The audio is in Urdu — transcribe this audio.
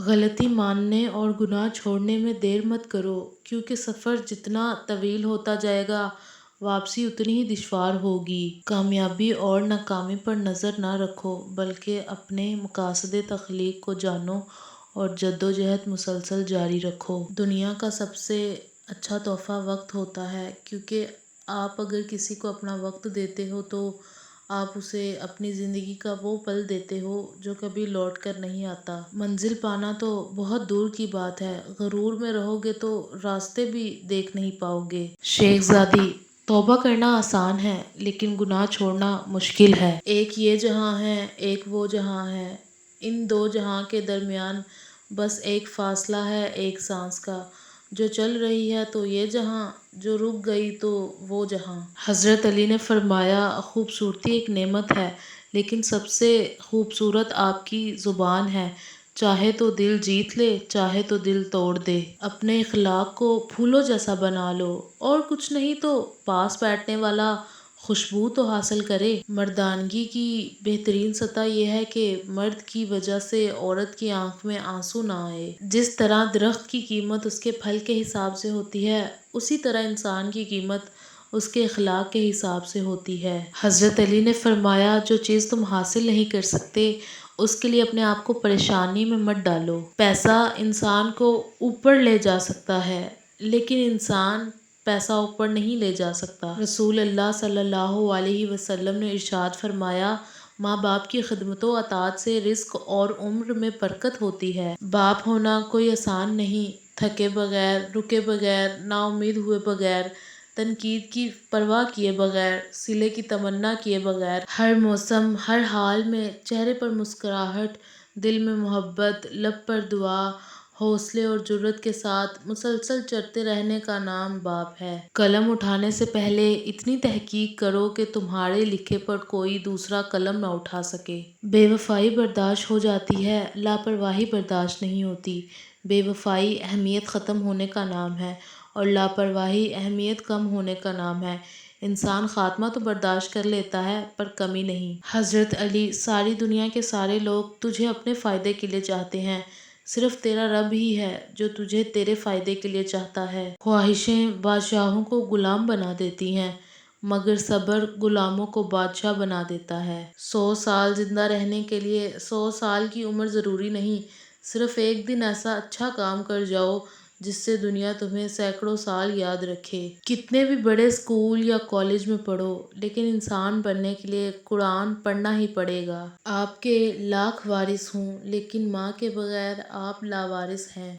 غلطی ماننے اور گناہ چھوڑنے میں دیر مت کرو، کیونکہ سفر جتنا طویل ہوتا جائے گا، واپسی اتنی ہی دشوار ہوگی۔ کامیابی اور ناکامی پر نظر نہ رکھو، بلکہ اپنے مقاصد تخلیق کو جانو اور جدوجہد مسلسل جاری رکھو۔ دنیا کا سب سے اچھا تحفہ وقت ہوتا ہے، کیونکہ آپ اگر کسی کو اپنا وقت دیتے ہو تو آپ اسے اپنی زندگی کا وہ پل دیتے ہو جو کبھی لوٹ کر نہیں آتا۔ منزل پانا تو بہت دور کی بات ہے، غرور میں رہو گے تو راستے بھی دیکھ نہیں پاؤ گے۔ شیخ زادی: توبہ کرنا آسان ہے، لیکن گناہ چھوڑنا مشکل ہے۔ ایک یہ جہاں ہے، ایک وہ جہاں ہے، ان دو جہاں کے درمیان بس ایک فاصلہ ہے، ایک سانس کا۔ جو چل رہی ہے تو یہ جہاں، جو رک گئی تو وہ جہاں۔ حضرت علی نے فرمایا، خوبصورتی ایک نعمت ہے، لیکن سب سے خوبصورت آپ کی زبان ہے، چاہے تو دل جیت لے، چاہے تو دل توڑ دے۔ اپنے اخلاق کو پھولوں جیسا بنا لو، اور کچھ نہیں تو پاس بیٹھنے والا خوشبو تو حاصل کرے۔ مردانگی کی بہترین سطح یہ ہے کہ مرد کی وجہ سے عورت کی آنکھ میں آنسو نہ آئے۔ جس طرح درخت کی قیمت اس کے پھل کے حساب سے ہوتی ہے، اسی طرح انسان کی قیمت اس کے اخلاق کے حساب سے ہوتی ہے۔ حضرت علی نے فرمایا، جو چیز تم حاصل نہیں کر سکتے، اس کے لیے اپنے آپ کو پریشانی میں مت ڈالو۔ پیسہ انسان کو اوپر لے جا سکتا ہے، لیکن انسان پیسہ اوپر نہیں لے جا سکتا۔ رسول اللہ صلی اللہ علیہ وسلم نے ارشاد فرمایا، ماں باپ کی خدمت و اطاعت سے رزق اور عمر میں برکت ہوتی ہے۔ باپ ہونا کوئی آسان نہیں، تھکے بغیر، رکے بغیر، نا امید ہوئے بغیر، تنقید کی پرواہ کیے بغیر، صلے کی تمنا کیے بغیر، ہر موسم، ہر حال میں چہرے پر مسکراہٹ، دل میں محبت، لب پر دعا، حوصلے اور جرأت کے ساتھ مسلسل چلتے رہنے کا نام باپ ہے۔ قلم اٹھانے سے پہلے اتنی تحقیق کرو کہ تمہارے لکھے پر کوئی دوسرا قلم نہ اٹھا سکے۔ بے وفائی برداشت ہو جاتی ہے، لاپرواہی برداشت نہیں ہوتی۔ بے وفائی اہمیت ختم ہونے کا نام ہے، اور لاپرواہی اہمیت کم ہونے کا نام ہے۔ انسان خاتمہ تو برداشت کر لیتا ہے، پر کمی نہیں۔ حضرت علی: ساری دنیا کے سارے لوگ تجھے اپنے فائدے کے لیے چاہتے ہیں، صرف تیرا رب ہی ہے جو تجھے تیرے فائدے کے لیے چاہتا ہے۔ خواہشیں بادشاہوں کو غلام بنا دیتی ہیں، مگر صبر غلاموں کو بادشاہ بنا دیتا ہے۔ 100 سال زندہ رہنے کے لیے 100 سال کی عمر ضروری نہیں، صرف ایک دن ایسا اچھا کام کر جاؤ جس سے دنیا تمہیں سینکڑوں سال یاد رکھے۔ کتنے بھی بڑے اسکول یا کالج میں پڑھو، لیکن انسان بننے کے لیے قرآن پڑھنا ہی پڑے گا۔ آپ کے لاکھ وارث ہوں، لیکن ماں کے بغیر آپ لاوارث ہیں۔